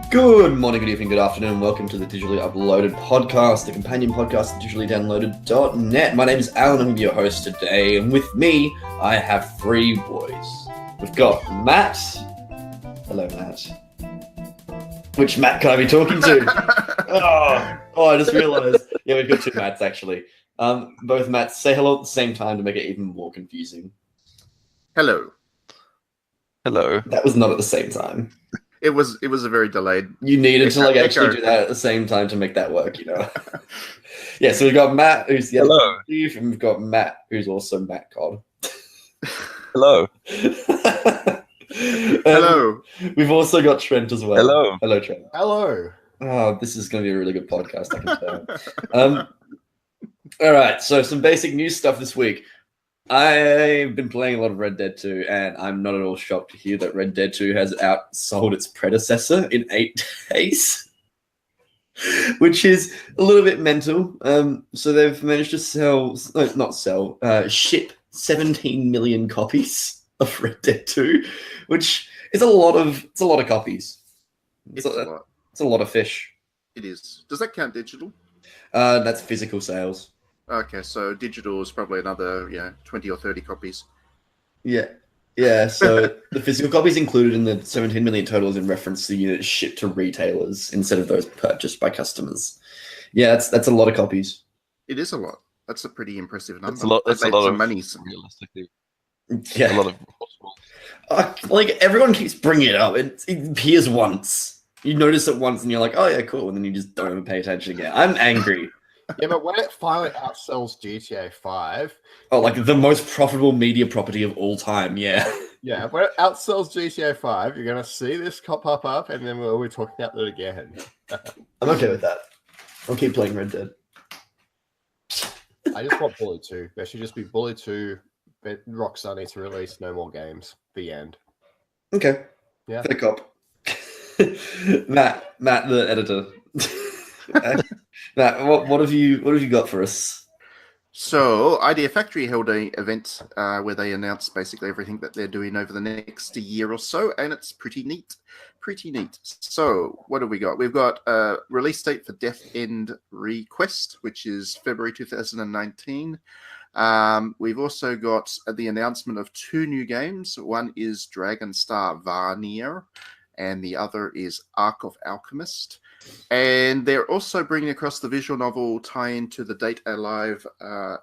Good morning, good evening, good afternoon, and welcome to the Digitally Uploaded Podcast, the companion podcast at digitallydownloaded.net. My name is Alan, I'm your host today, and with me, I have three boys. We've got Matt. Hello, Matt. Which Matt can I be talking to? I just realised. Yeah, we've got two Matts, actually. Both Matts say hello at the same time to make it even more confusing. Hello. Hello. That was not at the same time. It was a very delayed. You needed to actually do that at the same time to make that work, you know. Yeah, so we've got Matt, who's the other Steve, and we've got Matt, who's also Matt Codd. Hello. Hello. We've also got Trent as well. Hello. Hello, Trent. Hello. Oh, this is going to be a really good podcast, I can tell. All right, so some basic news stuff this week. I've been playing a lot of Red Dead 2, and I'm not at all shocked to hear that Red Dead 2 has outsold its predecessor in 8 days, which is a little bit mental. So they've managed to ship 17 million copies of Red Dead 2, which is a lot of copies. It's a lot of fish. It is. Does that count digital? That's physical sales. Okay, so digital is probably another 20 or 30 copies. Yeah. So the physical copies included in the 17 million totals in reference to units shipped to retailers instead of those purchased by customers. Yeah, that's a lot of copies. It is a lot. That's a pretty impressive number. That's a lot of money. Realistically, yeah, a lot of like everyone keeps bringing it up. It appears once. You notice it once, and you're like, "Oh yeah, cool," and then you just don't even pay attention again. I'm angry. Yeah, but when it finally outsells GTA 5... Oh, like the most profitable media property of all time, yeah. Yeah, when it outsells GTA 5, you're going to see this pop up, and then we'll be talking about it again. I'm okay with that. I'll keep playing Red Dead. I just want Bully 2. There should just be Bully 2, but Rockstar needs to release no more games. The end. Okay. Yeah. Fair cop. Matt, the editor. Matt, what have you got for us? So, Idea Factory held an event where they announced basically everything that they're doing over the next year or so, and it's pretty neat. So, what have we got? We've got a release date for Death End Request, which is February 2019. We've also got the announcement of 2 new games. One is Dragon Star Varnier, and the other is Ark of Alchemist. And they're also bringing across the visual novel tie-in to the Date Alive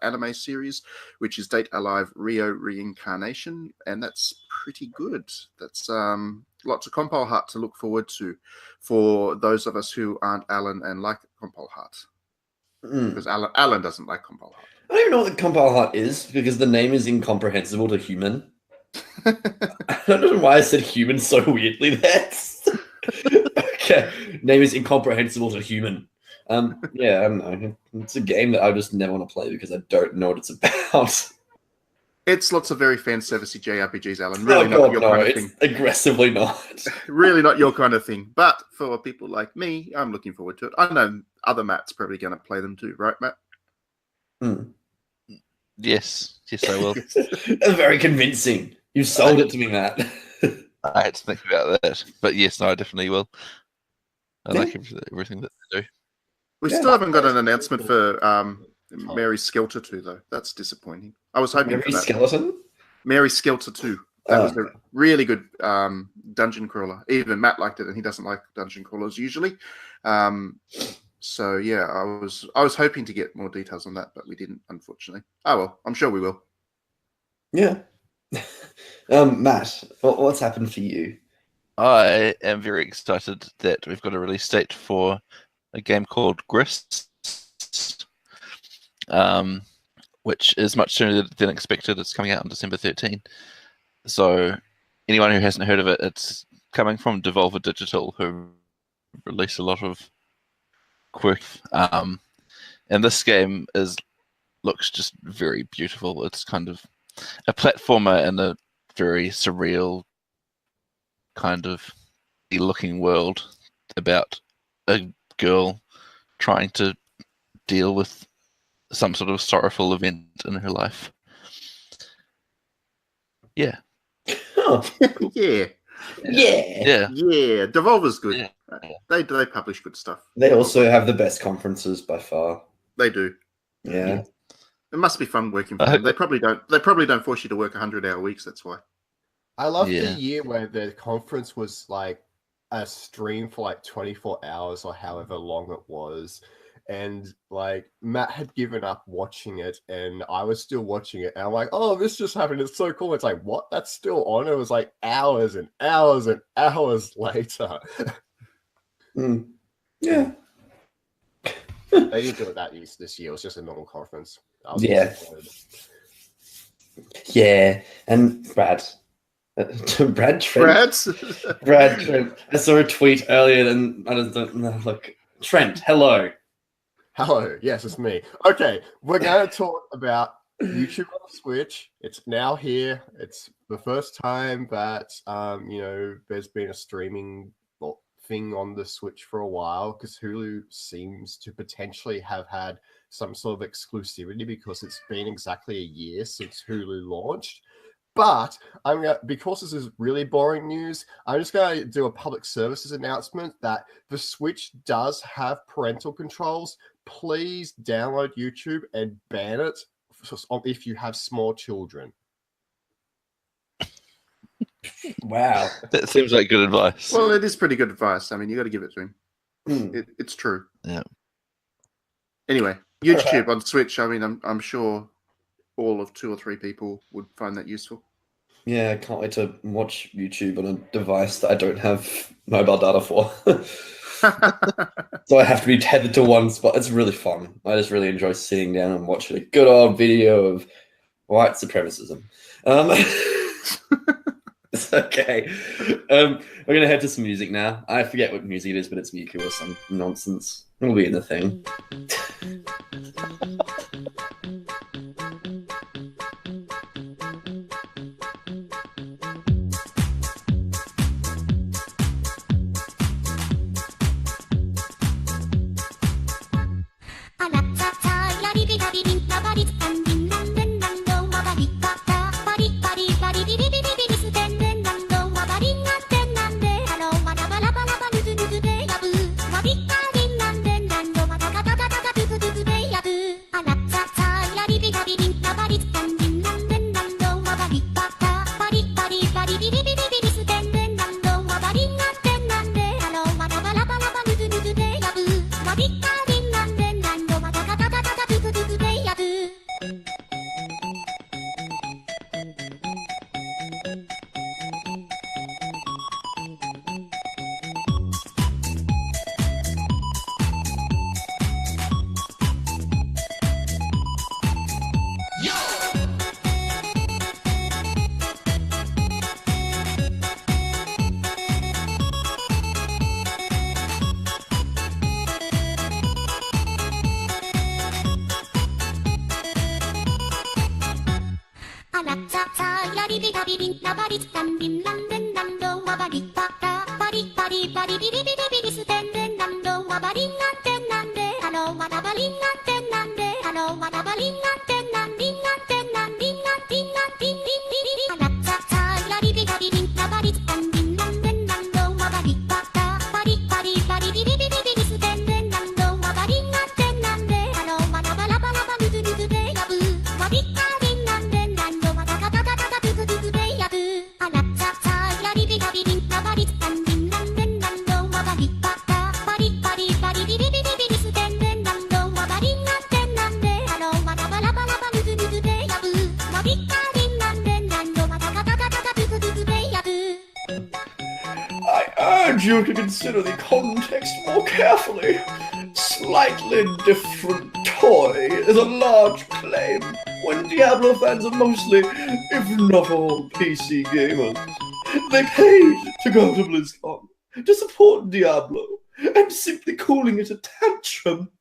anime series, which is Date Alive Rio Reincarnation, and that's pretty good. That's lots of Compile Heart to look forward to for those of us who aren't Alan and like Compile Heart. Because Alan doesn't like Compile Heart. I don't even know what the Compile Heart is, because the name is incomprehensible to human. I don't know why I said human so weirdly there. Okay, name is incomprehensible to human. Yeah, I don't know. It's a game that I just never want to play because I don't know what it's about. It's lots of very fan-servicey JRPGs, Alan. Really not your kind of thing. Aggressively not. Really not your kind of thing. But for people like me, I'm looking forward to it. I know other Matt's probably going to play them too, right, Matt? Yes, I will. Very convincing. You sold it to me, Matt. I had to think about that, but yes, no, I definitely will. I like everything that they do. We still haven't got an announcement for Mary Skelter 2, though. That's disappointing. I was hoping for that. Skeleton? Mary Skelter 2. That was a really good dungeon crawler. Even Matt liked it, and he doesn't like dungeon crawlers usually. So yeah, I was hoping to get more details on that, but we didn't, unfortunately. Oh well, I'm sure we will. Yeah. Matt, what's happened for you? I am very excited that we've got a release date for a game called Grist, which is much sooner than expected. It's coming out on December 13. So anyone who hasn't heard of it, it's coming from Devolver Digital, who released a lot of quirk. And this game looks just very beautiful. It's kind of a platformer in a very surreal kind of looking world about a girl trying to deal with some sort of sorrowful event in her life. Yeah. Oh, Yeah. yeah. Yeah. Yeah. Devolver's good. Yeah. They publish good stuff. They also have the best conferences by far. They do. Yeah. It must be fun working for them. They probably don't force you to work 100-hour weeks. That's why. I love the year where the conference was like a stream for like 24 hours or however long it was. And like Matt had given up watching it and I was still watching it. And I'm like, oh, this just happened. It's so cool. It's like, what? That's still on? It was like hours and hours and hours later. Yeah. They didn't do it this year. It was just a normal conference. Yeah. And Brad Trent. Brad Trent. I saw a tweet earlier and I don't know. Look, Trent, hello. Hello. Yes, it's me. Okay. We're going to talk about YouTube on the Switch. It's now here. It's the first time that, there's been a streaming thing on the Switch for a while because Hulu seems to potentially have had some sort of exclusivity because it's been exactly a year since Hulu launched. But because this is really boring news, I'm just going to do a public services announcement that the Switch does have parental controls. Please download YouTube and ban it if you have small children. Wow. That seems like good advice. Well, it is pretty good advice. I mean, you got to give it to him. It's true. Yeah. Anyway, YouTube on Switch. I mean, I'm sure all of 2 or 3 people would find that useful. Yeah, I can't wait to watch YouTube on a device that I don't have mobile data for. So I have to be tethered to one spot. It's really fun. I just really enjoy sitting down and watching a good old video of white supremacism. It's okay. We're going to head to some music now. I forget what music it is, but it's Miku or some nonsense. It'll be in the thing. You to consider the context more carefully. Slightly different toy is a large claim when Diablo fans are mostly, if not all, PC gamers. They paid to go to BlizzCon to support Diablo, and simply calling it a tantrum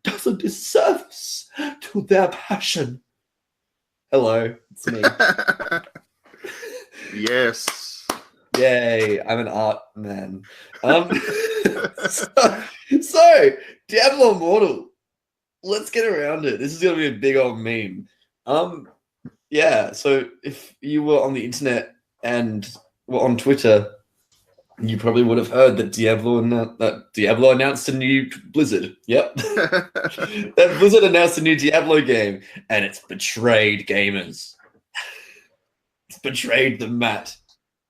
does a disservice to their passion. Hello, it's me. Yes. Yay, I'm an art man. So, Diablo Immortal. Let's get around it. This is going to be a big old meme. Yeah, so if you were on the internet and were on Twitter You probably would have heard that Diablo announced a new Blizzard. Yep. That Blizzard announced a new Diablo game, and it's betrayed gamers. It's betrayed them, Matt.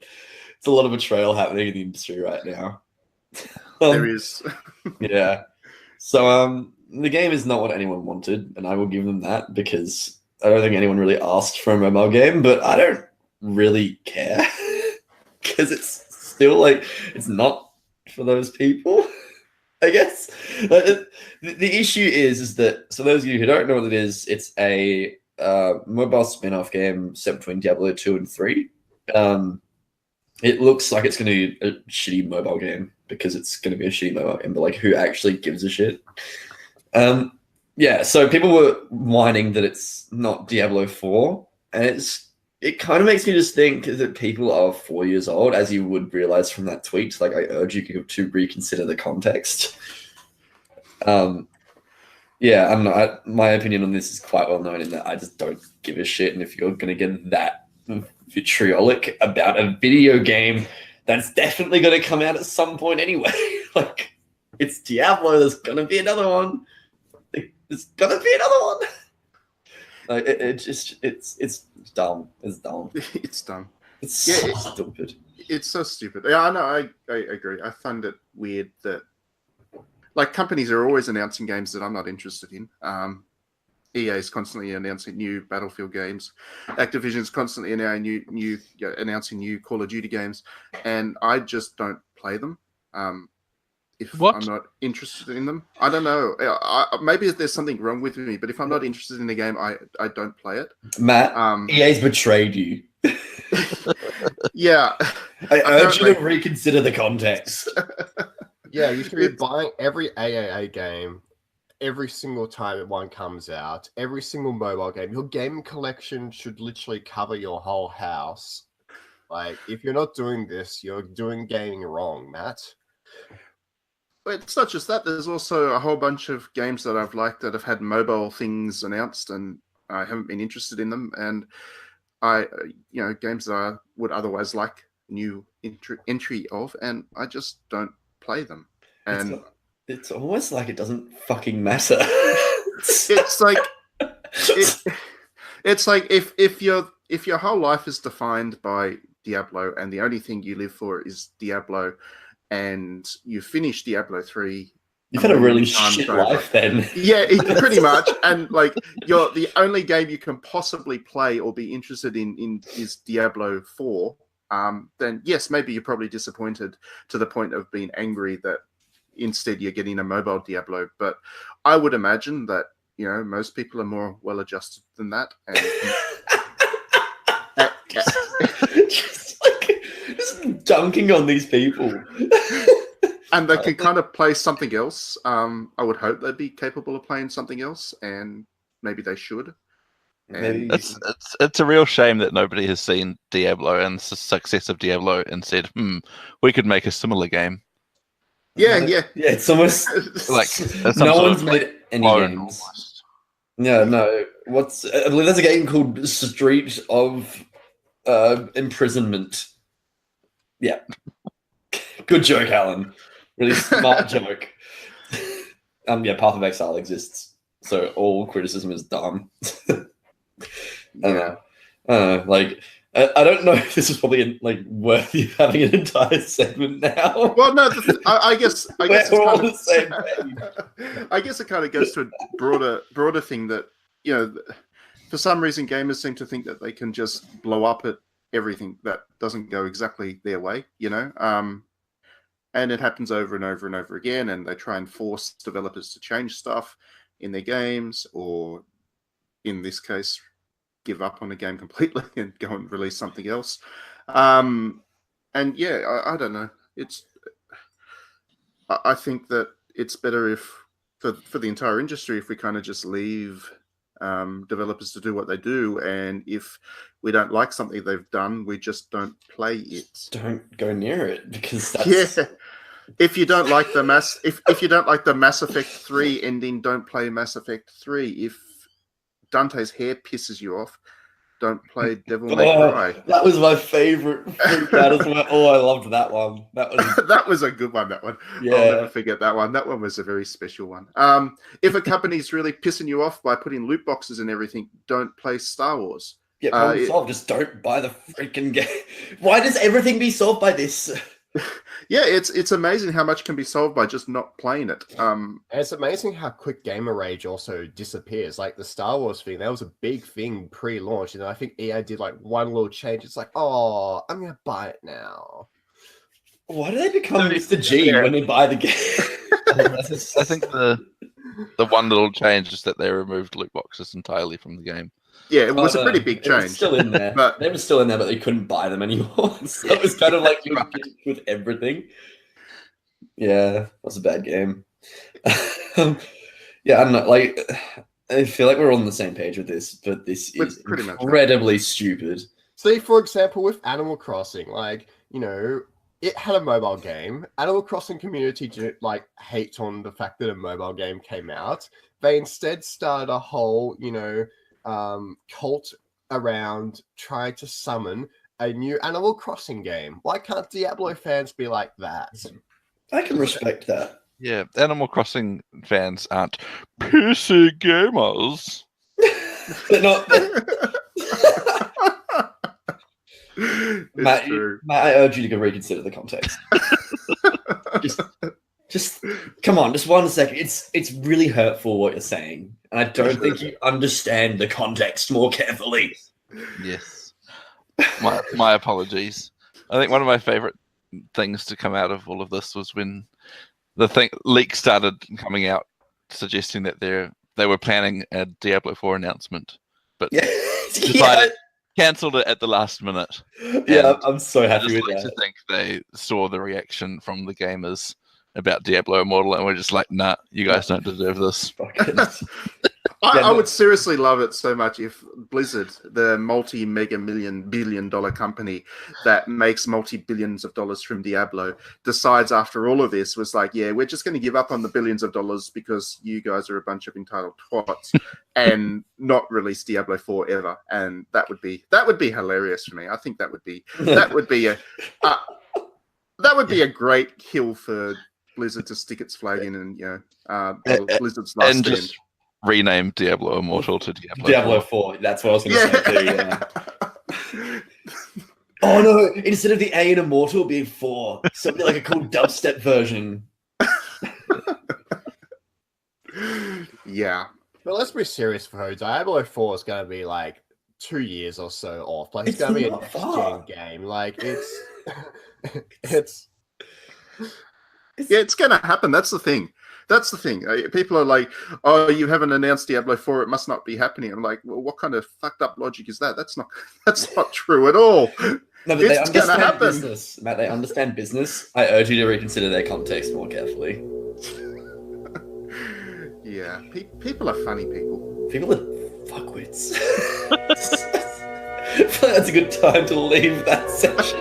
It's a lot of betrayal happening in the industry right now. There is. Yeah. So the game is not what anyone wanted, and I will give them that because I don't think anyone really asked for a mobile game, but I don't really care because it's still like it's not for those people, I guess. The issue is that, so those of you who don't know what it is, it's a mobile spin-off game set between Diablo 2 and 3. It looks like it's going to be a shitty mobile game because it's going to be a shitty mobile game, but like who actually gives a shit? Yeah, so people were whining that it's not Diablo 4, and it kind of makes me just think that people are 4 years old, as you would realize from that tweet. Like, I urge you to reconsider the context. Yeah, I'm not, my opinion on this is quite well known in that I just don't give a shit. And if you're going to get that vitriolic about a video game that's definitely going to come out at some point anyway, like, it's Diablo, there's going to be another one. There's going to be another one. Like, it's dumb. It's dumb. It's dumb. It's so stupid. It's so stupid. Yeah, I know. I agree. I find it weird that, like, companies are always announcing games that I'm not interested in. EA is constantly announcing new Battlefield games. Activision's constantly announcing new Call of Duty games, and I just don't play them. If I'm not interested in them, I don't know. Maybe there's something wrong with me, but if I'm not interested in the game, I don't play it. Matt, EA's betrayed you. Yeah. I urge you to reconsider the context. Yeah, you should be buying every AAA game every single time one comes out. Every single mobile game. Your game collection should literally cover your whole house. Like, if you're not doing this, you're doing gaming wrong, Matt. But it's not just that. There's also a whole bunch of games that I've liked that have had mobile things announced, and I haven't been interested in them. And games that I would otherwise like new entry of, and I just don't play them. And it's almost like it doesn't fucking matter. It's like it's like if your whole life is defined by Diablo and the only thing you live for is Diablo, and you finish Diablo 3. You've had a really shit life then. Yeah, pretty much. And like the only game you can possibly play or be interested in is Diablo 4. Then yes, maybe you're probably disappointed to the point of being angry that instead you're getting a mobile Diablo. But I would imagine that, most people are more well adjusted than that. And just dunking on these people. And they can kind of play something else. I would hope they'd be capable of playing something else, and maybe they should. Maybe it's a real shame that nobody has seen Diablo and the success of Diablo and said, we could make a similar game. Yeah. It's almost like no one's made any games. Almost. No. I believe there's a game called Street of Imprisonment. Yeah. Good joke, Alan. Really smart joke. Path of Exile exists, so all criticism is dumb. I don't know. Like, I don't know if this is probably worthy of having an entire segment now. Well, no, I guess we're all the same page. I guess it kind of goes to a broader thing that, for some reason gamers seem to think that they can just blow up at everything that doesn't go exactly their way, and it happens over and over and over again, and they try and force developers to change stuff in their games, or in this case, give up on a game completely and go and release something else. And yeah, I don't know. I think that it's better if, for the entire industry, if we kind of just leave developers to do what they do, and if we don't like something they've done, we just don't play it. Don't go near it, because that's... Yeah. If you don't like the if you don't like the Mass Effect 3 ending, don't play Mass Effect 3. If Dante's hair pisses you off, Don't play Devil May Cry. That was my favorite. That is I loved that one. That was That was a good one. That one. Yeah. I'll never forget that one. That one was a very special one. If a company's really pissing you off by putting loot boxes and everything, don't play Star Wars. Yeah, problem solved. Just don't buy the freaking game. Why does everything be solved by this? Yeah, it's amazing how much can be solved by just not playing it. And it's amazing how quick gamer rage also disappears. Like the Star Wars thing, that was a big thing pre-launch, and I think EA did like one little change. It's like, oh, I'm gonna buy it now. Why do they become Mr. G when they buy the game? I think the one little change is that they removed loot boxes entirely from the game. Yeah, it was a pretty big change. It was still in there. But they were still in there, but they couldn't buy them anymore. So it was kind of like you were with everything. Yeah, that was a bad game. Yeah, I'm not like. I feel like we're all on the same page with this, but this is incredibly stupid. See, for example, with Animal Crossing, like, you know, it had a mobile game. Animal Crossing community didn't like hate on the fact that a mobile game came out. They instead started a whole, you know, cult around trying to summon a new Animal Crossing game. Why can't Diablo fans be like that? I can respect that. Yeah, Animal Crossing fans aren't PC gamers. They're not. Matt, I urge you to go reconsider the context. Just come on, just 1 second. It's really hurtful what you're saying, and I don't think you understand the context more carefully. Yes, my apologies. I think one of my favorite things to come out of all of this was when the leak started coming out, suggesting that they were planning a Diablo 4 announcement, but cancelled it at the last minute. Yeah, I'm so happy with that. I think they saw the reaction from the gamers about Diablo Immortal, and we're just like, nah, you guys don't deserve this. I would seriously love it so much if Blizzard, the multi-mega billion-dollar company that makes multi-billions of dollars from Diablo, decides after all of this was like, yeah, we're just going to give up on the billions of dollars because you guys are a bunch of entitled twats and not release Diablo 4 ever. And that would be hilarious for me. I think that would be a great kill for Blizzard to stick its flag in, and Blizzard's last and stand. Just rename Diablo Immortal to Diablo 4. That's what I was going to say too. Yeah. Oh no! Instead of the A in Immortal being 4, something like a cool dubstep version. Yeah, but let's be serious, for Diablo 4 is going to be like 2 years or so off. Like it's going to be a next-gen game. Like it's. Yeah, it's going to happen. That's the thing. People are like, oh, you haven't announced Diablo 4, it must not be happening. I'm like, well, what kind of fucked up logic is that? That's not true at all. No, but they understand business. Matt, they understand business. I urge you to reconsider their context more carefully. Yeah, people are funny people. People are fuckwits. I feel like that's a good time to leave that session.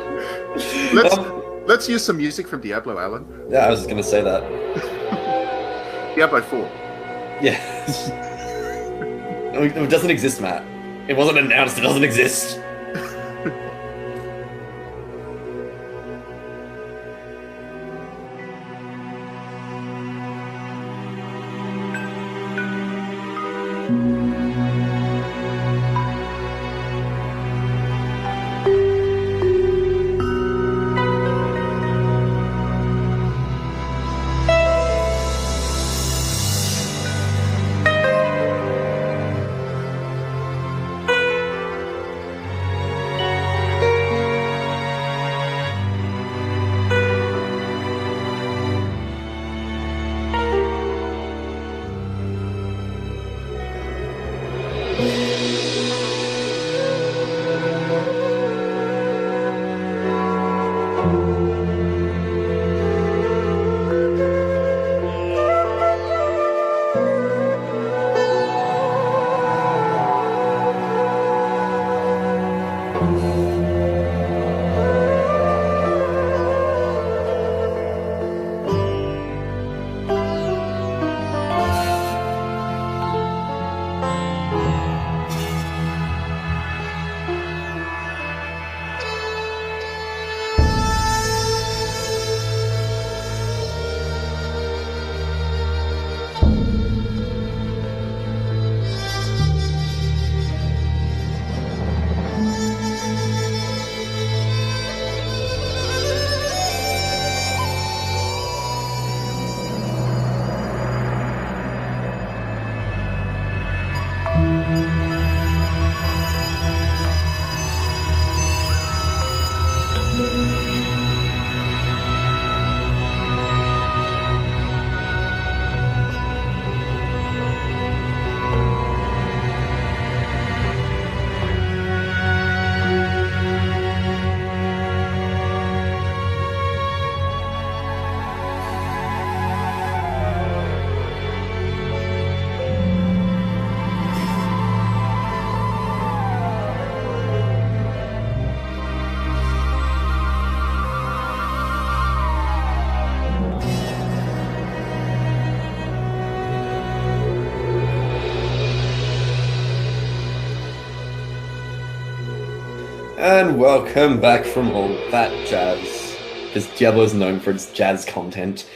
Let's use some music from Diablo, Alan. Yeah, I was just going to say that. Diablo 4. Yeah. It doesn't exist, Matt. It wasn't announced. It doesn't exist. And welcome back from all that jazz, because Diablo is known for its jazz content.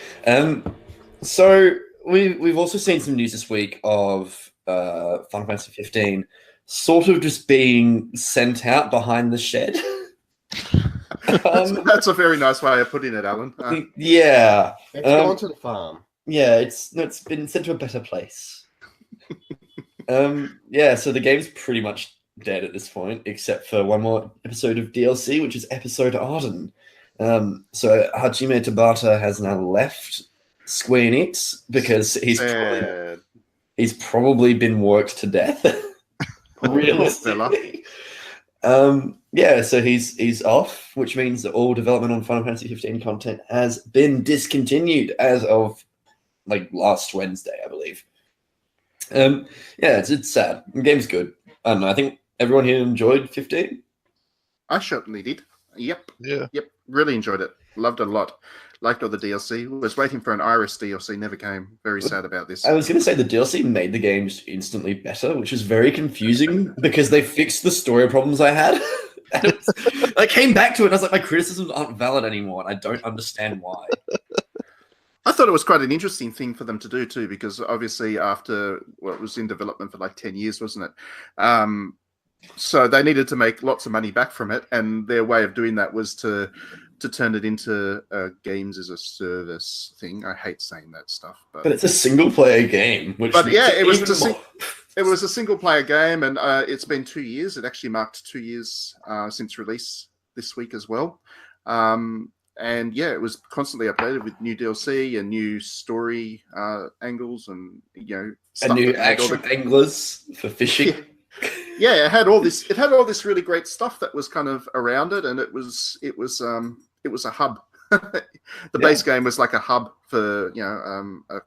So we've also seen some news this week of Final Fantasy 15 sort of just being sent out behind the shed. That's a very nice way of putting it, Alan. Yeah. It's gone to the farm. Yeah, it's been sent to a better place. Yeah, so the game's pretty much dead at this point, except for one more episode of DLC, which is Episod Arden. So Hajime Tabata has now left Square Enix because he's probably been worked to death. Realistically. Yeah, so he's off, which means that all development on Final Fantasy 15 content has been discontinued as of like last Wednesday, I believe. Yeah, it's sad. The game's good. I don't know. I think everyone here enjoyed 15. I certainly did. Yep. Yeah. Yep. Really enjoyed it. Loved it a lot. Liked all the DLC. Was waiting for an Iris DLC. Never came. Very sad about this. I was going to say the DLC made the game just instantly better, which is very confusing because they fixed the story problems I had. And I came back to it and I was like, my criticisms aren't valid anymore, and I don't understand why. I thought it was quite an interesting thing for them to do too, because obviously after it was in development for like 10 years, wasn't it? So they needed to make lots of money back from it, and their way of doing that was to turn it into a games as a service thing. I hate saying that stuff, but it's a single player game. But yeah, it was a single player game, and it's been 2 years. It actually marked 2 years since release this week as well. And yeah, it was constantly updated with new DLC and new story angles, and and new action anglers for fishing. Yeah, it had all this. It had all this really great stuff that was kind of around it, and it was a hub. The base game was like a hub for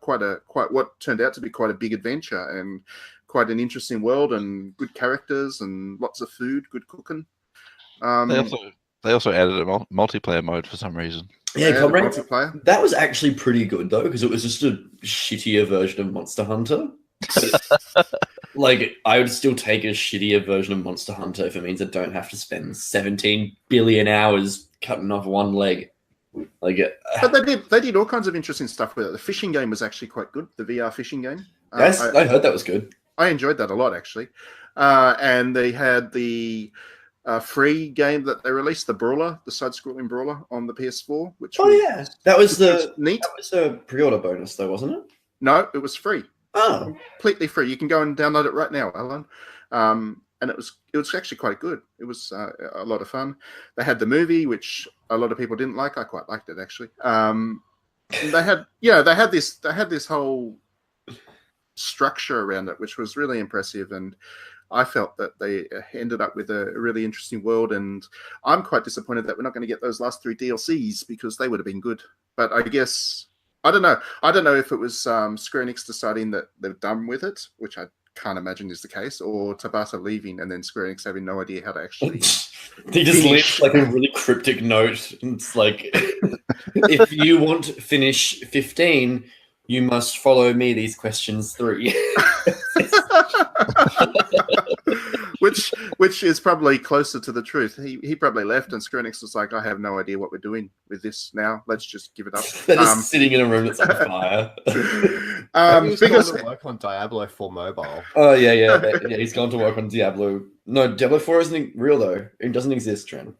quite what turned out to be quite a big adventure and quite an interesting world and good characters and lots of food, good cooking. They also added a multiplayer mode for some reason. Yeah, multiplayer. That was actually pretty good though, because it was just a shittier version of Monster Hunter. Like, I would still take a shittier version of Monster Hunter if it means I don't have to spend 17 billion hours cutting off one leg. Like, but they did all kinds of interesting stuff with it. The fishing game was actually quite good. The VR fishing game. Yes, I heard that was good. I enjoyed that a lot actually. And they had the free game that they released, the Brawler, the side-scrolling Brawler on the PS4. Which that was neat. That was a pre-order bonus though, wasn't it? No, it was free. Oh, completely free. You can go and download it right now, Alan. And it was actually quite good. It was a lot of fun. They had the movie, which a lot of people didn't like. I quite liked it actually. They had this whole structure around it, which was really impressive, and I felt that they ended up with a really interesting world. And I'm quite disappointed that we're not going to get those last 3 DLCs because they would have been good. But I guess. I don't know. I don't know if it was Square Enix deciding that they're done with it, which I can't imagine is the case, or Tabata leaving and then Square Enix having no idea how to actually. They just left like a really cryptic note. It's like, if you want to finish 15, you must follow me these questions 3. Which is probably closer to the truth. He probably left, and Square Enix was like, I have no idea what we're doing with this now. Let's just give it up. They're just sitting in a room that's on fire. Because to work on Diablo 4 mobile. Oh yeah. He's gone to work on Diablo. No, Diablo 4 isn't real though. It doesn't exist, Tren.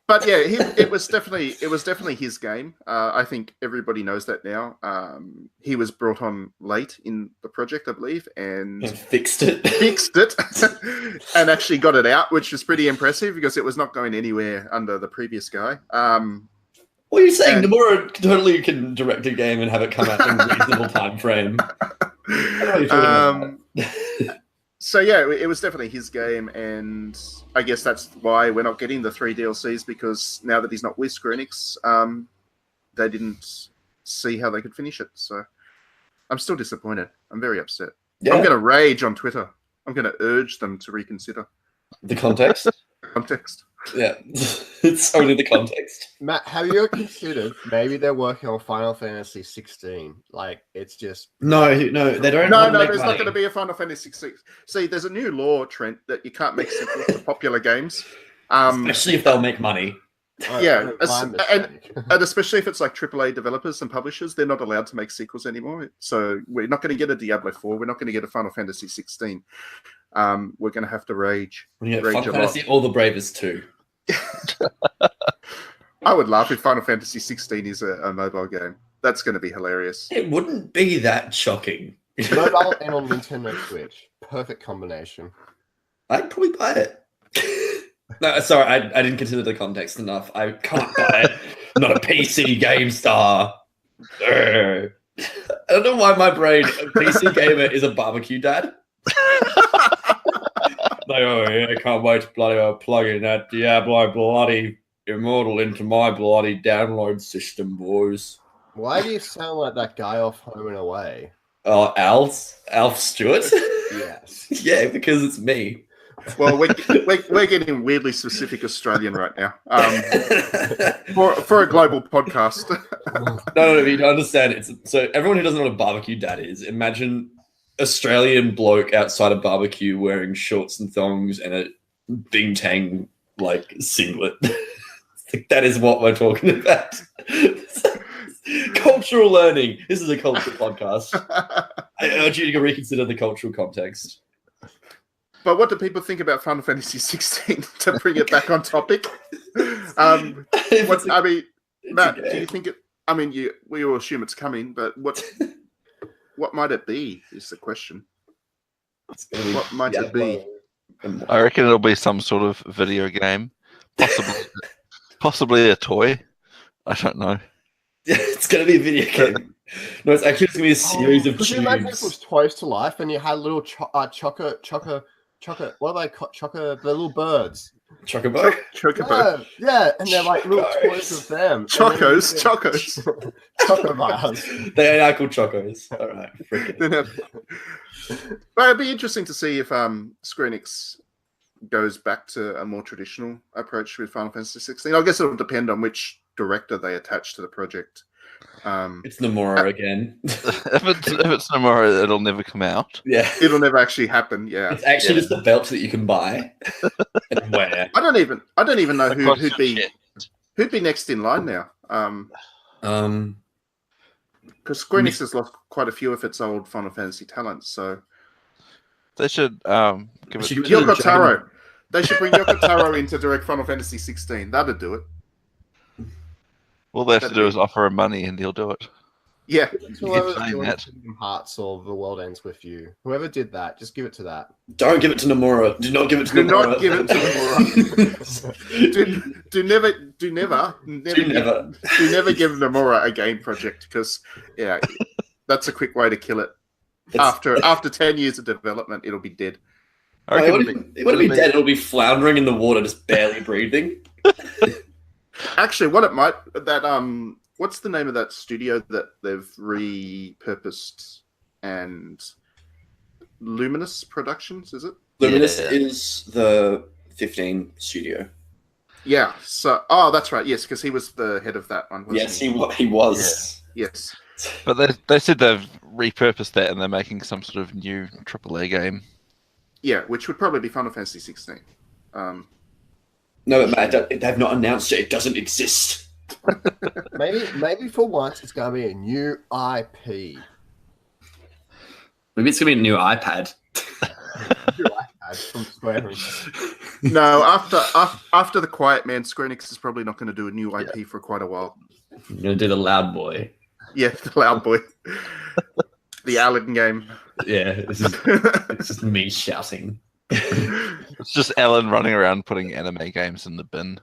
But yeah, it was definitely his game. I think everybody knows that now. He was brought on late in the project, I believe, and fixed it, and actually got it out, which was pretty impressive because it was not going anywhere under the previous guy. What are you saying? Nomura totally can direct a game and have it come out in a reasonable time frame. So yeah, it was definitely his game, and I guess that's why we're not getting the 3 DLCs, because now that he's not with Square Enix, they didn't see how they could finish it. So I'm still disappointed. I'm very upset. Yeah. I'm going to rage on Twitter. I'm going to urge them to reconsider the context. Yeah, it's only the context. Matt, have you ever considered maybe they're working on Final Fantasy 16? Like, it's just No, they don't. No, want to make there's not money. going to be a Final Fantasy 6. See, there's a new law, Trent, that you can't make sequels to popular games. Especially if they'll make money. Yeah, my mistake. And especially if it's like AAA developers and publishers, they're not allowed to make sequels anymore. So we're not going to get a Diablo 4. We're not going to get a Final Fantasy 16. We're going to have to rage. Yeah, rage Final a lot. Fantasy All the Bravest too. I would laugh if Final Fantasy 16 is a mobile game. That's going to be hilarious. It wouldn't be that shocking. Mobile and on Nintendo Switch. Perfect combination. I'd probably buy it. No, sorry, I didn't consider the context enough. I can't buy it. I'm not a PC game star. I don't know why my brain, a PC gamer, is a barbecue dad. Like, oh yeah, I can't wait to bloody well plug in that Diablo bloody Immortal into my bloody download system, boys. Why do you sound like that guy off Home and Away? Oh, Alf Stewart? Yes. Yeah, because it's me. Well, we're getting weirdly specific Australian right now for a global podcast. No, you don't understand. It's so everyone who doesn't know what a barbecue dad is, imagine Australian bloke outside a barbecue wearing shorts and thongs and a bing-tang like singlet. That is what we're talking about. Cultural learning. This is a cultural podcast. I urge you to reconsider the cultural context. But what do people think about Final Fantasy 16? To bring it back on topic, Matt, do you think it? I mean, we all assume it's coming, but what might it be? Is the question. What might it be? I reckon it'll be some sort of video game, possibly a toy. I don't know. Yeah, it's going to be a video game. No, it's actually just going to be a series of Could you imagine if it was tubes. Toys to Life and you had little chocker, what are they called? The little birds. Chocobo? Chocobo. Yeah, and they're like little Chocos. toys of them. Chocos. Chocobars. They are called Chocos. All right. Freaking. But it'd be interesting to see if Square Enix goes back to a more traditional approach with Final Fantasy 16. I guess it'll depend on which director they attach to the project. It's Nomura again. If it's tomorrow, it'll never come out. Yeah. It'll never actually happen. Yeah, It's actually just a belt that you can buy and wear. I don't even know Across who'd your be chest. next in line now. Because Square Enix has lost quite a few of its old Final Fantasy talents. So They should give it. Should give it Yoko to Taro. They should bring Yoko Taro in to direct Final Fantasy 16. That'd do it. All they have to do is offer him money, and he'll do it. Yeah. Whoever's saying doing that. Kingdom Hearts or The World Ends With You, whoever did that, just give it to that. Don't give it to Nomura. Do not give it to Do Nomura. not give it to Nomura. do never give Nomura a game project because that's a quick way to kill it. After 10 years of development, it'll be dead. I It reckon wouldn't be dead. It'll be floundering in the water, just barely breathing. Actually, what it might what's the name of that studio that they've repurposed and Luminous Productions, is it? Luminous Yeah. is the 15 studio. Yeah. So that's right. Yes, because he was the head of that one. Wasn't Yes, he was. Yes. But they said they've repurposed that, and they're making some sort of new AAA game. Yeah, which would probably be Final Fantasy 16. No, but Matt, they've not announced it. It doesn't exist. Maybe for once it's going to be a new IP. Maybe it's going to be a new iPad. New iPad from Square Enix. No, after the Quiet Man, Square Enix is probably not going to do a new IP for quite a while. I'm going to do the Loud Boy. Yeah, the Loud Boy. The Alan game. Yeah, it's just me shouting. It's just Alan running around putting anime games in the bin.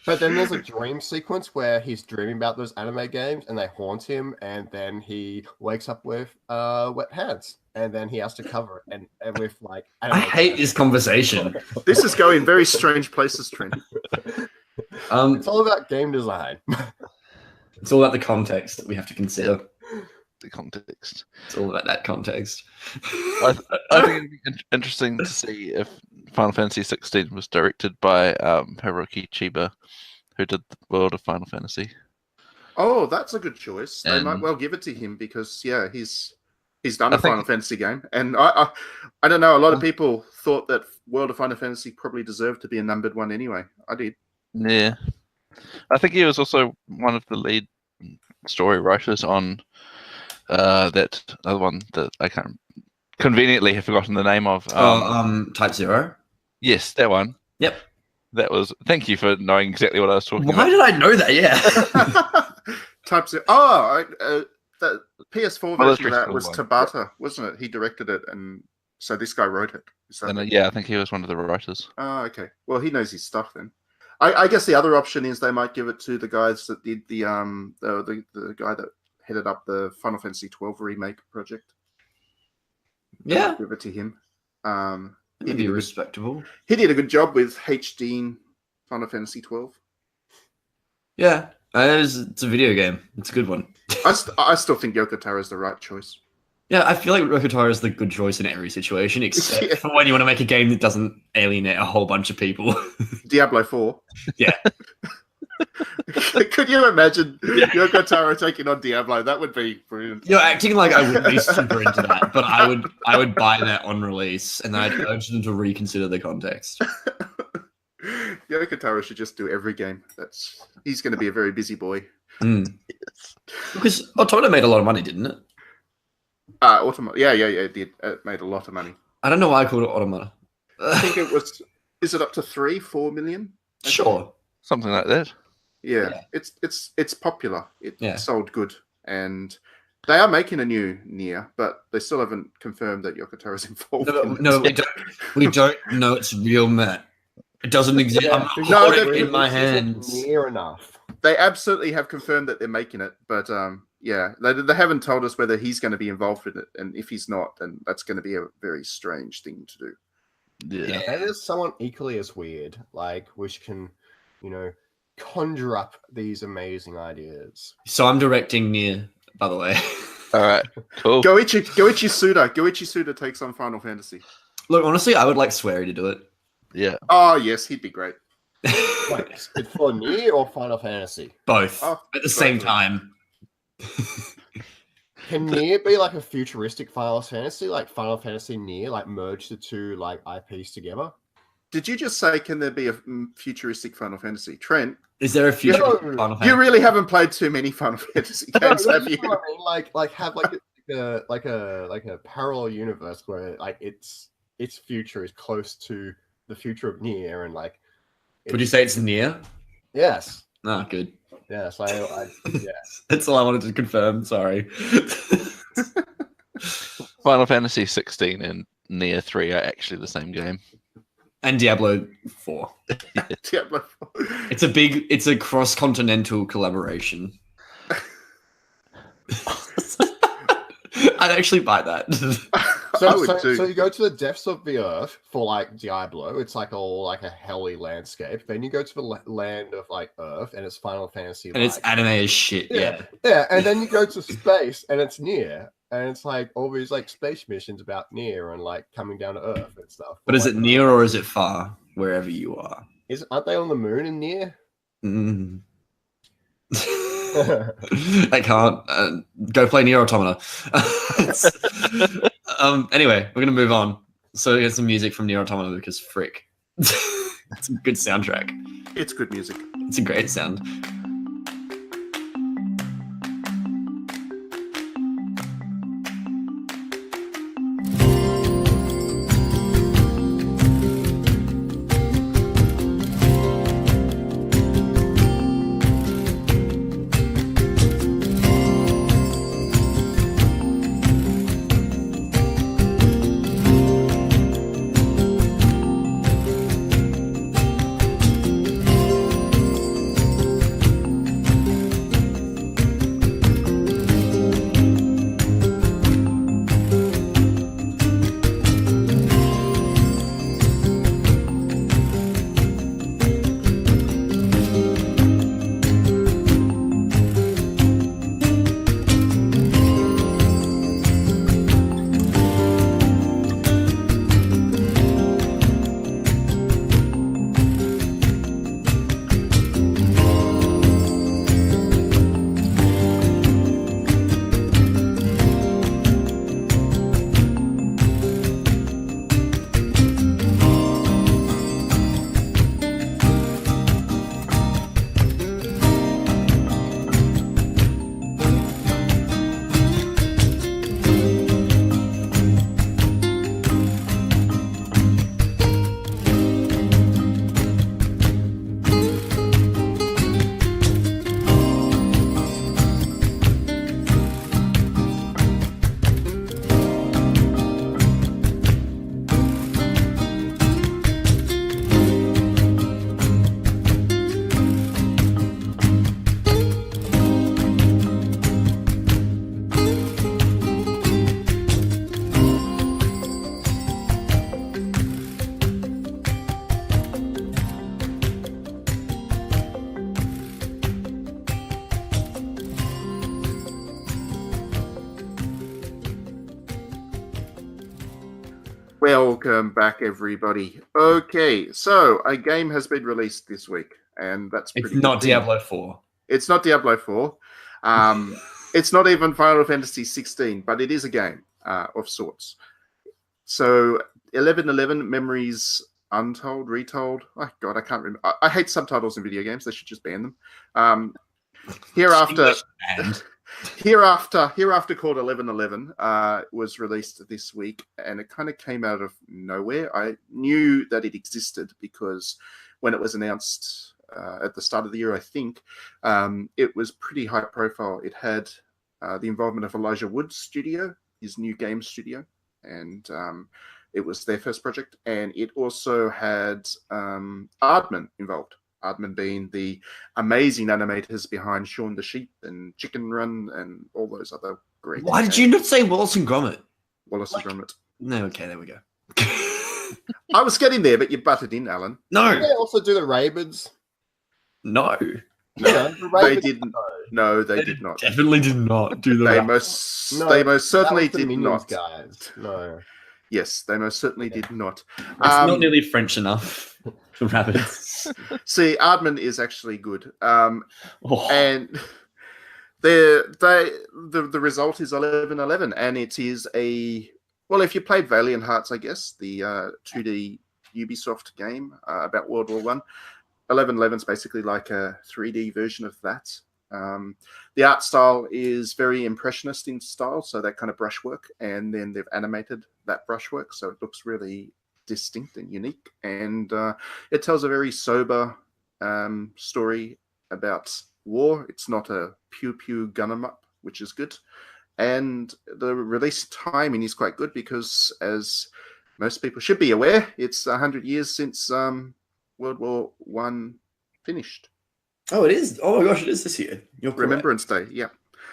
But then there's a dream sequence where he's dreaming about those anime games and they haunt him, and then he wakes up with wet hands, and then he has to cover it and with like. I hate this conversation. This is going very strange places, Trent. It's all about game design. It's all about the context that we have to consider. the context. It's all about that context. I think it'd be interesting to see if Final Fantasy 16 was directed by Hiroki Chiba, who did the world of Final Fantasy. Oh, that's a good choice. They might And- well give it to him because he's done I a think- Final Fantasy game, and I don't know. A lot of people thought that World of Final Fantasy probably deserved to be a numbered one anyway. I did. Yeah. I think he was also one of the lead story writers on that other one that I can't conveniently have forgotten the name of. Type 0. Yes, that one. Yep. That was. Thank you for knowing exactly what I was talking Why about. did I know that? Yeah. Types of the PS4 Well, that's version of that Bristol was one. Tabata, wasn't it? He directed it, and so this guy wrote it. Is that And, yeah, I think he was one of the writers. Oh, okay. Well, he knows his stuff then. I guess the other option is they might give it to the guys that did the guy that headed up the Final Fantasy 12 remake project. Yeah. Give it to him. It'd be respectable. He did a good job with HD Final Fantasy 12. Yeah. It's a video game. It's a good one. I still think Yoko Taro is the right choice. Yeah, I feel like Rokotaro is the good choice in every situation, except Yeah. for when you want to make a game that doesn't alienate a whole bunch of people. Diablo 4. Yeah. Could you imagine Yoko Taro taking on Diablo? That would be brilliant. You're acting like I wouldn't be super into that, but I would buy that on release, and I'd urge them to reconsider the context. Yoko Taro should just do every game. He's going to be a very busy boy. Because Automata made a lot of money, didn't it? Automata. Yeah, it did. It made a lot of money. I don't know why I called it Automata. I think it was. Is it up to 3-4 million? Sure. Something like that. Yeah. It's popular. It Yeah. sold good, and they are making a new Nier, but they still haven't confirmed that Yoko Taro's involved. No, we don't know it's real, Matt. It doesn't exist. Yeah, I'm because holding they- it in my this isn't hands. near enough. They absolutely have confirmed that they're making it, but yeah, they haven't told us whether he's going to be involved in it, and if he's not, then that's going to be a very strange thing to do. Yeah. And there's someone equally as weird, like which can, conjure up these amazing ideas. So I'm directing Nier, by the way. All right. Cool. Goichi Suda takes on Final Fantasy. Look, honestly, I would like Swery to do it. Yeah. Oh yes, he'd be great. Wait, it's for Nier or Final Fantasy? Both Oh, at the same both. time. Can Nier be like a futuristic Final Fantasy, like Final Fantasy Nier, like merge the two like IPs together? Did you just say can there be a futuristic Final Fantasy? Trent, Is there a future No. Final you Fantasy? really haven't played too many Final Fantasy No, games, have you you? know what I mean? Like have like a parallel universe where like its future is close to the future of Nier, and like Would you say it's Nier? yes, Ah, good. yes, I yes. That's all I wanted to confirm. Sorry. Final Fantasy 16 and Nier 3 are actually the same game. And Diablo 4. Diablo 4. It's a cross-continental collaboration. I'd actually buy that. I would too. So you go to the depths of the earth for like Diablo. It's like all like a helly landscape. Then you go to the land of like Earth, and it's Final Fantasy. And it's anime as shit, yeah. Yeah, and then you go to space, and it's Nier, and it's like all these like space missions about Nier and like coming down to Earth and stuff. But is it like, near or is it far? Wherever you are. Aren't they on the moon in Nier? Mm. I can't. Go play Nier Automata. Anyway, we're gonna move on. So we get some music from Nier Automata because frick, it's a good soundtrack. It's good music. It's a great sound. Welcome back, everybody. Okay, so a game has been released this week, and that's It's pretty not good. Diablo 4. It's not Diablo 4. It's not even Final Fantasy 16, but it is a game of sorts. So 1111 Memories Untold, Retold. Oh, God, I can't remember. I hate subtitles in video games. They should just ban them. Hereafter called 1111 was released this week, and it kind of came out of nowhere. I knew that it existed because when it was announced at the start of the year, I think, it was pretty high profile. It had the involvement of Elijah Wood's studio, his new game studio, and it was their first project. And it also had Aardman involved. Aardman being the amazing animators behind Shaun the Sheep and Chicken Run and all those other great Why did you not say Wallace and Gromit? Wallace and Gromit. No, okay, there we go. I was getting there, but you butted in, Alan. No, Did they also do the Ravens? no. Yeah, the They Ravens, didn't. no. No, they did not. Definitely did not do the They rap. most No, certainly that was the did Minions not. guys. No. Yes, they most certainly did not. It's not nearly French enough for rabbits. See, Aardman is actually good. Oh. And the result is 1111, and it is well, if you played Valiant Hearts, I guess, the 2D Ubisoft game about World War One. 1111 is basically like a 3D version of that. The art style is very impressionist in style, so that kind of brushwork, and then they've animated that brushwork, so it looks really distinct and unique, and it tells a very sober story about war. It's not a pew gun 'em up, which is good, and the release timing is quite good because, as most people should be aware, it's 100 years since World War One finished. Oh, it is. Oh my gosh, it is this year. You're correct. Remembrance Day, yeah.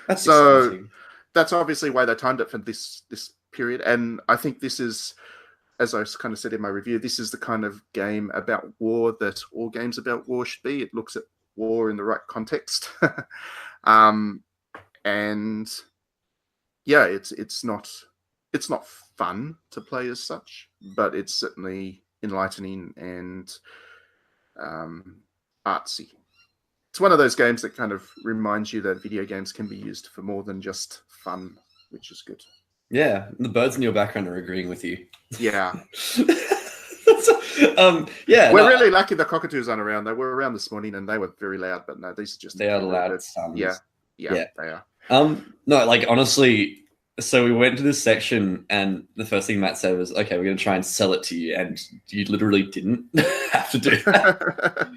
That's So exciting. that's obviously why they timed it for this period. And I think this is, as I kind of said in my review, this is the kind of game about war that all games about war should be. It looks at war in the right context. And yeah, it's not fun to play as such, but it's certainly enlightening and artsy. It's one of those games that kind of reminds you that video games can be used for more than just fun, which is good. Yeah, the birds in your background are agreeing with you. Yeah. Yeah, We're really lucky the cockatoos aren't around. They were around this morning and they were very loud, but no, these are just... They are loud birds. sounds. Yeah, Yeah. they are. No, like honestly, so we went to this section and the first thing Matt said was, okay, we're going to try and sell it to you. And you literally didn't have to do that.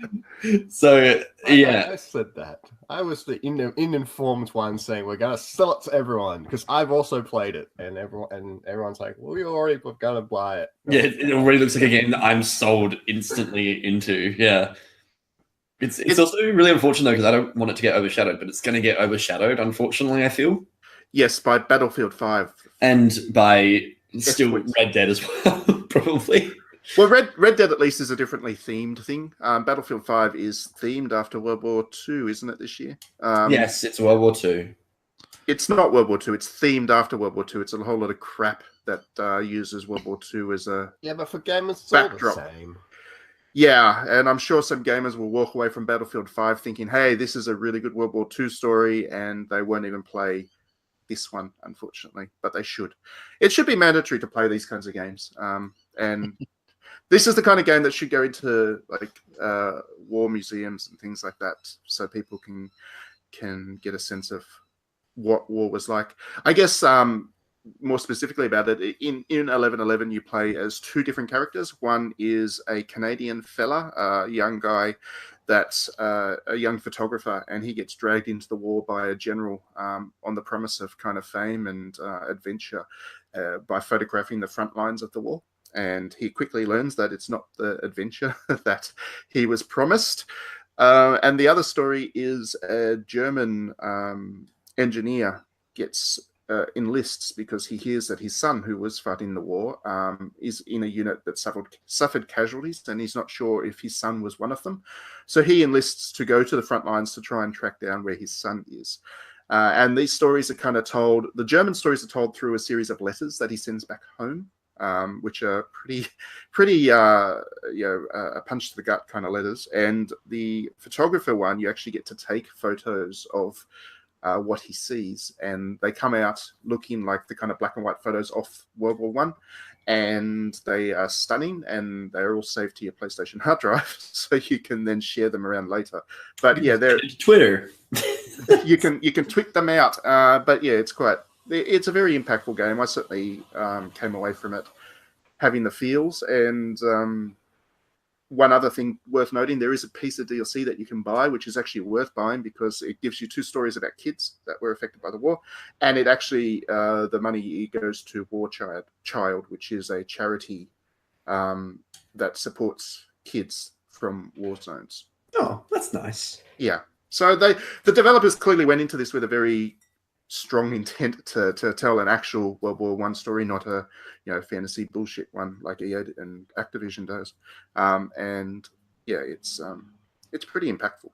So, yeah. I said that. I was the uninformed one saying we're going to sell it to everyone because I've also played it. And everyone's like, well, you're already going to buy it. Yeah, it already looks like a game that I'm sold instantly into. Yeah. It's also really unfortunate though, because I don't want it to get overshadowed, but it's going to get overshadowed, unfortunately, I feel. Yes, by Battlefield 5. And by still points. Red Dead as well, probably. Well, Red Dead at least is a differently themed thing. Battlefield 5 is themed after World War II, isn't it, this year? Yes, it's World War II. It's not World War II. It's themed after World War II. It's a whole lot of crap that uses World War II as a... Yeah, but for gamers, it's all Backdrop. the same. Yeah, and I'm sure some gamers will walk away from Battlefield 5 thinking, hey, this is a really good World War II story, and they won't even play this one, unfortunately, but they should. It should be mandatory to play these kinds of games. And this is the kind of game that should go into like war museums and things like that, so people can get a sense of what war was like. I guess more specifically about it, in 1111 you play as two different characters. One is a Canadian fella, a young guy that's a young photographer, and he gets dragged into the war by a general on the promise of kind of fame and adventure by photographing the front lines of the war. And he quickly learns that it's not the adventure that he was promised. And the other story is a German engineer gets enlists because he hears that his son, who was fighting the war, is in a unit that suffered casualties, and he's not sure if his son was one of them. So he enlists to go to the front lines to try and track down where his son is. And these stories are kind of told, the German stories are told through a series of letters that he sends back home. which are pretty a punch to the gut kind of letters. And the photographer one, you actually get to take photos of what he sees, and they come out looking like the kind of black and white photos off World War One, and they are stunning, and they're all saved to your PlayStation hard drive, so you can then share them around later. But yeah, they're Twitter. you can tweet them out. But yeah, it's a very impactful game. I certainly came away from it having the feels. And one other thing worth noting, there is a piece of DLC that you can buy, which is actually worth buying because it gives you 2 stories about kids that were affected by the war. And it actually, the money goes to War Child, which is a charity that supports kids from war zones. Oh, that's nice. Yeah. So the developers clearly went into this with a very strong intent to tell an actual World War One story, not a fantasy bullshit one like EA and Activision does. And yeah, it's pretty impactful.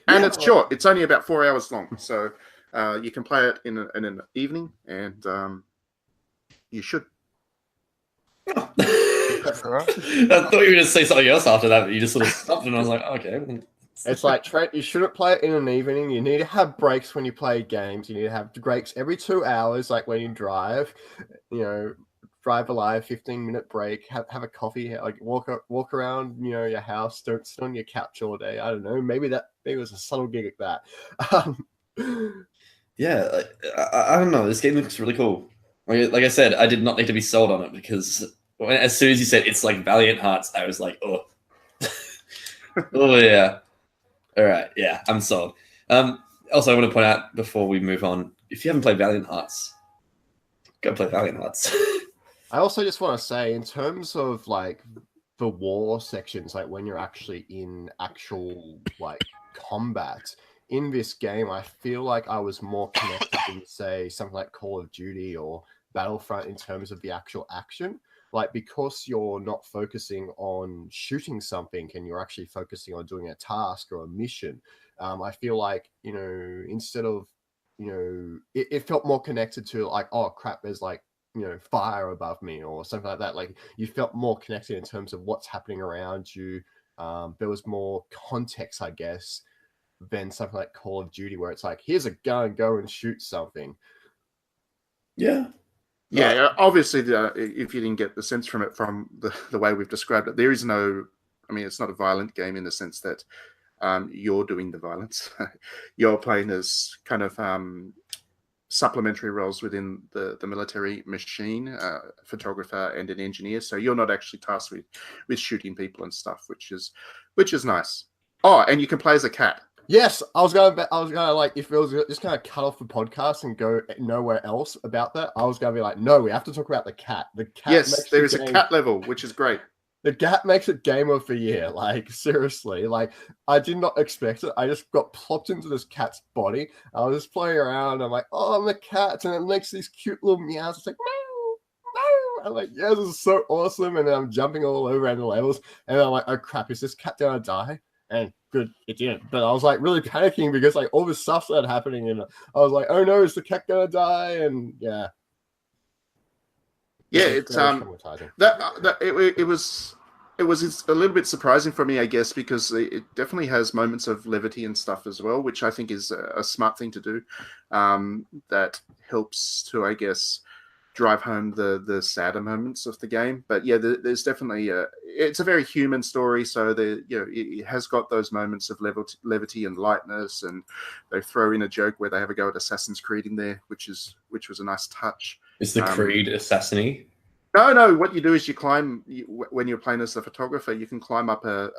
And it's short. It's only about 4 hours long, so you can play it in an evening, and you should. I thought you were going to say something else after that, but you just sort of stopped, and I was like, okay. It's like, Trent, you shouldn't play it in an evening. You need to have breaks when you play games. You need to have breaks every 2 hours, like when you drive. Drive alive, 15-minute break, have a coffee, like walk around, your house. Don't sit on your couch all day. I don't know. Maybe it was a subtle gig at that. Yeah, I don't know. This game looks really cool. Like I said, I did not need to be sold on it because as soon as you said it's like Valiant Hearts, I was like, oh, oh yeah. All right, yeah, I'm sold. Also, I want to point out before we move on, if you haven't played Valiant Hearts, go play Valiant Hearts. I also just want to say, in terms of like the war sections, like when you're actually in actual like combat in this game, I feel like I was more connected than, say, something like Call of Duty or Battlefront in terms of the actual action. Like, because you're not focusing on shooting something and you're actually focusing on doing a task or a mission, I feel like, instead of, it felt more connected to like, oh crap, there's like, fire above me or something like that. Like, you felt more connected in terms of what's happening around you. There was more context, I guess, than something like Call of Duty, where it's like, here's a gun, go and shoot something. Yeah. Yeah, obviously, if you didn't get the sense from it from the way we've described it, there is no, it's not a violent game in the sense that you're doing the violence. You're playing as kind of supplementary roles within the military machine, a photographer and an engineer. So you're not actually tasked with shooting people and stuff, which is nice. Oh, and you can play as a cat. Yes, I was gonna like, if it was just gonna cut off the podcast and go nowhere else about that, I was gonna be like, no, we have to talk about the cat. The cat. Yes, there is a cat level, which is great. The cat makes it game of the year. Like, seriously, like, I did not expect it. I just got plopped into this cat's body. I was just playing around. I'm like, oh, I'm a cat, and it makes these cute little meows. It's like, meow, meow. I'm like, yeah, this is so awesome. And then I'm jumping all over around the levels, and I'm like, oh crap, is this cat gonna die? And good, it didn't. But I was like really panicking because like all this stuff started happening, and I was like, "Oh no, is the cat gonna die?" And yeah, it's it was a little bit surprising for me, I guess, because it definitely has moments of levity and stuff as well, which I think is a smart thing to do. That helps to, I guess, drive home the sadder moments of the game. But yeah, there's definitely it's a very human story, so it has got those moments of levity and lightness, and they throw in a joke where they have a go at Assassin's Creed in there, which was a nice touch. Is the Creed Assassin-y? No, what you do is you climb, when you're playing as the photographer, you can climb up a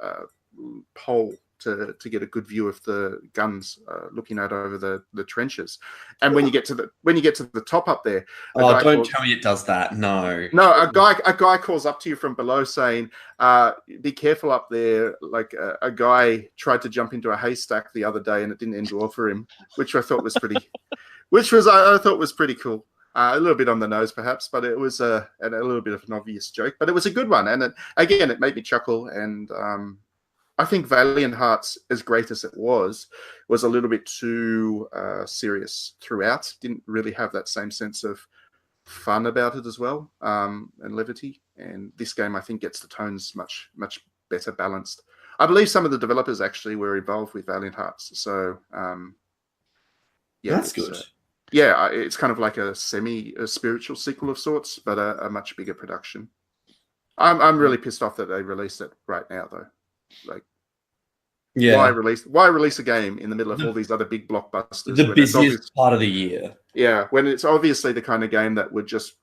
pole to get a good view of the guns looking out over the trenches. And when you get to the top up there, don't tell me it does that. No, a guy calls up to you from below saying, be careful up there. Like a guy tried to jump into a haystack the other day and it didn't end well for him, which I thought was pretty I thought was pretty cool. A little bit on the nose, perhaps, but it was a little bit of an obvious joke. But it was a good one, and it made me chuckle. And I think Valiant Hearts, as great as it was a little bit too serious throughout. Didn't really have that same sense of fun about it as well, and levity. And this game, I think, gets the tones much better balanced. I believe some of the developers actually were involved with Valiant Hearts, so That's good. It's kind of like a spiritual sequel of sorts, but a much bigger production. I'm really pissed off that they released it right now, though. Like, why release a game in the middle of all these other big blockbusters? The busiest part of the year. Yeah, when it's obviously the kind of game that would just,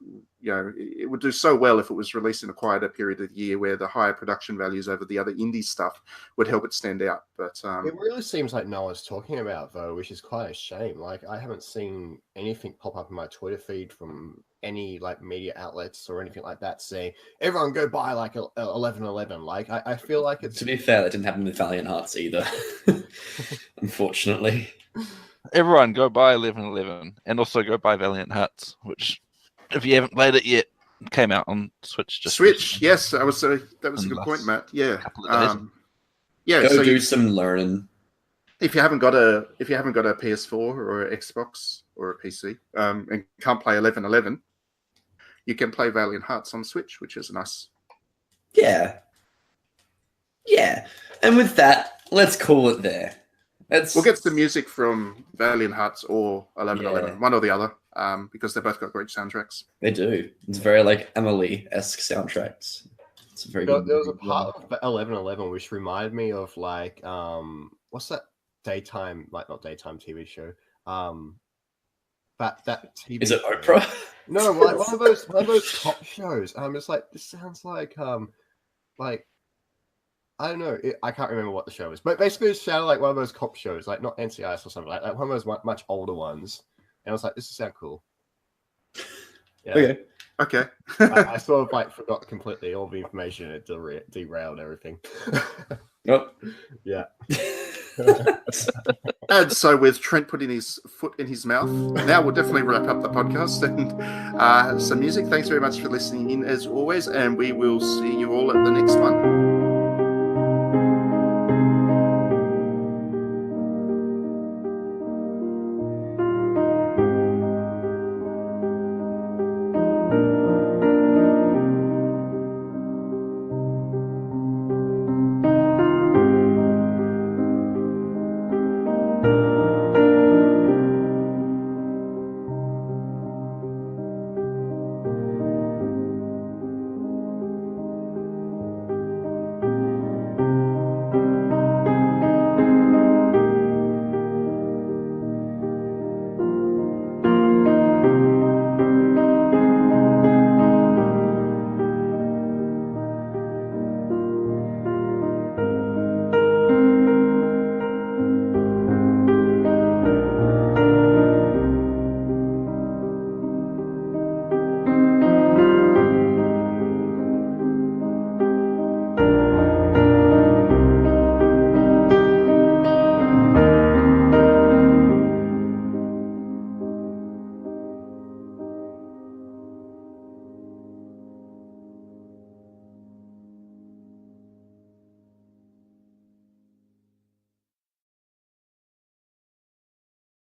it would do so well if it was released in a quieter period of the year where the higher production values over the other indie stuff would help it stand out. But it really seems like no one's talking about, though, which is quite a shame. Like, I haven't seen anything pop up in my Twitter feed from any like media outlets or anything like that saying everyone go buy like 1111. Like, I feel like it's, to be fair, that didn't happen with Valiant Hearts either. Unfortunately. Everyone go buy 1111 and also go buy Valiant Hearts, which, if you haven't played it yet, came out on Switch. Switch, yes, that was a good point, Matt. Yeah, Go so do some learning. If you haven't got a PS4 or an Xbox or a PC, and can't play 1111, you can play Valiant Hearts on Switch, which is nice. Yeah. And with that, let's call it there. We'll get some music from Valiant Hearts or 1111, one or the other, because they both got great soundtracks. They do. It's very like Emily-esque soundtracks. It's very good. There was a part of 1111 which reminded me of like what's that daytime, like not daytime TV show? That TV. Is it show. Oprah? No, like one of those top shows. It's like this sounds like I don't know. I can't remember what the show is, but basically it sounded like one of those cop shows, like not NCIS or something, like one of those much older ones. And I was like, this would sound cool. Yeah. Okay. I sort of like forgot completely all the information. It derailed everything. Oh. Yeah. And so with Trent putting his foot in his mouth, now we'll definitely wrap up the podcast and some music. Thanks very much for listening in as always, and we will see you all at the next one.